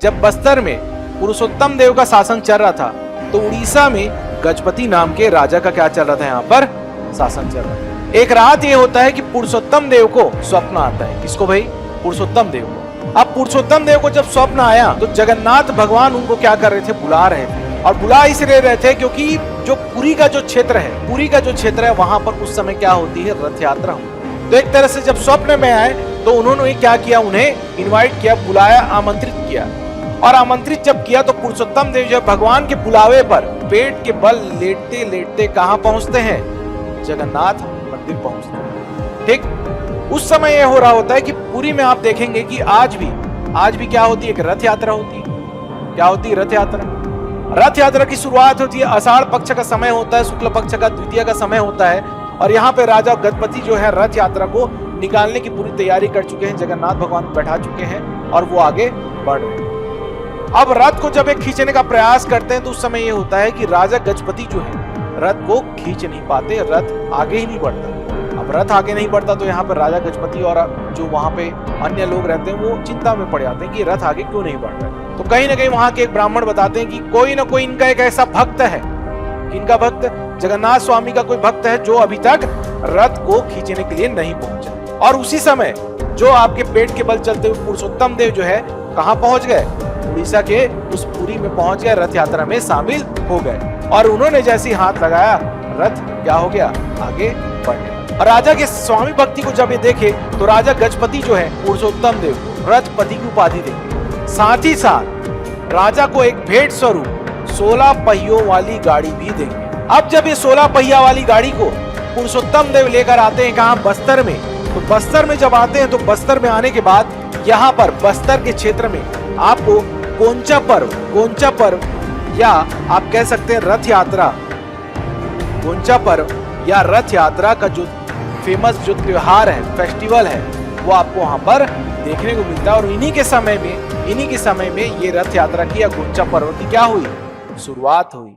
जब बस्तर में पुरुषोत्तम देव का शासन चल रहा था तो उड़ीसा में गजपति नाम के राजा का क्या चल रहा था, यहाँ पर शासन चल रहा था। एक रात ये होता है कि पुरुषोत्तम देव को स्वप्न आता है। किसको भाई? पुरुषोत्तम देव को। अब पुरुषोत्तम देव को जब स्वप्न आया तो जगन्नाथ भगवान उनको क्या कर रहे थे? बुला रहे थे। और बुला इसलिए रहे थे क्योंकि जो पुरी का जो क्षेत्र है वहां पर उस समय क्या होती है? रथ यात्रा होती। तो एक तरह से जब स्वप्न में आए तो उन्होंने क्या किया? उन्हें इन्वाइट किया, बुलाया, आमंत्रित किया। और आमंत्रित जब किया तो पुरुषोत्तम देव जब भगवान के बुलावे पर पेट के बल लेटते लेटते कहां पहुंचते हैं? जगन्नाथ मंदिर पहुंचते हैं। ठीक उस समय यह हो रहा होता है कि पुरी में आप देखेंगे कि आज भी क्या होती है? एक रथ यात्रा होती है। क्या होती है? रथ यात्रा। रथ यात्रा की शुरुआत होती है, आषाढ़ पक्ष का समय होता है, शुक्ल पक्ष का द्वितीय का समय होता है। और यहाँ पे राजा गजपति जो है रथ यात्रा को निकालने की पूरी तैयारी कर चुके हैं, जगन्नाथ भगवान बैठा चुके हैं और वो आगे बढ़ रहे हैं। अब रथ को जब एक खींचने का प्रयास करते हैं तो उस समय ये होता है कि राजा गजपति जो है रथ को खींच नहीं पाते, रथ आगे ही नहीं बढ़ता। अब रथ आगे नहीं बढ़ता तो यहाँ पर राजा गजपति और जो वहां पे अन्य लोग रहते हैं वो चिंता में पड़ जाते हैं कि रथ आगे क्यों नहीं बढ़ रहा है। तो कहीं ना कहीं वहां के एक ब्राह्मण बताते हैं कि कोई ना कोई इनका एक ऐसा भक्त है, इनका भक्त जगन्नाथ स्वामी का कोई भक्त है जो अभी तक रथ को खींचने के लिए नहीं पहुंचा। और उसी समय जो आपके पेट के बल चलते हुए पुरुषोत्तम देव जो है कहां पहुंच गए? उड़ीसा के उस पुरी में पहुंच गए, रथ यात्रा में शामिल हो गए। और उन्होंने जैसे ही हाथ लगाया रथ क्या हो गया? आगे बढ़ गया। और राजा के स्वामी भक्ति को जब ये देखे तो राजा गजपति जो है पुरुषोत्तम देव को रथपति की उपाधि देंगे। साथ ही साथ राजा को एक भेंट स्वरूप 16 पहियों वाली गाड़ी भी देंगे। अब जब ये 16 पहिया वाली गाड़ी को पुरुषोत्तम देव लेकर आते हैं कहां? बस्तर में। तो बस्तर में जब आते हैं तो बस्तर में आने के बाद यहाँ पर बस्तर के क्षेत्र में आपको गोंचा पर्व या आप कह सकते हैं रथ यात्रा, गोंचा पर्व या रथ यात्रा का जो फेमस जो त्योहार है, फेस्टिवल है, वो आपको वहां पर देखने को मिलता है। और इन्हीं के समय में ये रथ यात्रा की या गोंचा पर्व की क्या हुई? शुरुआत हुई।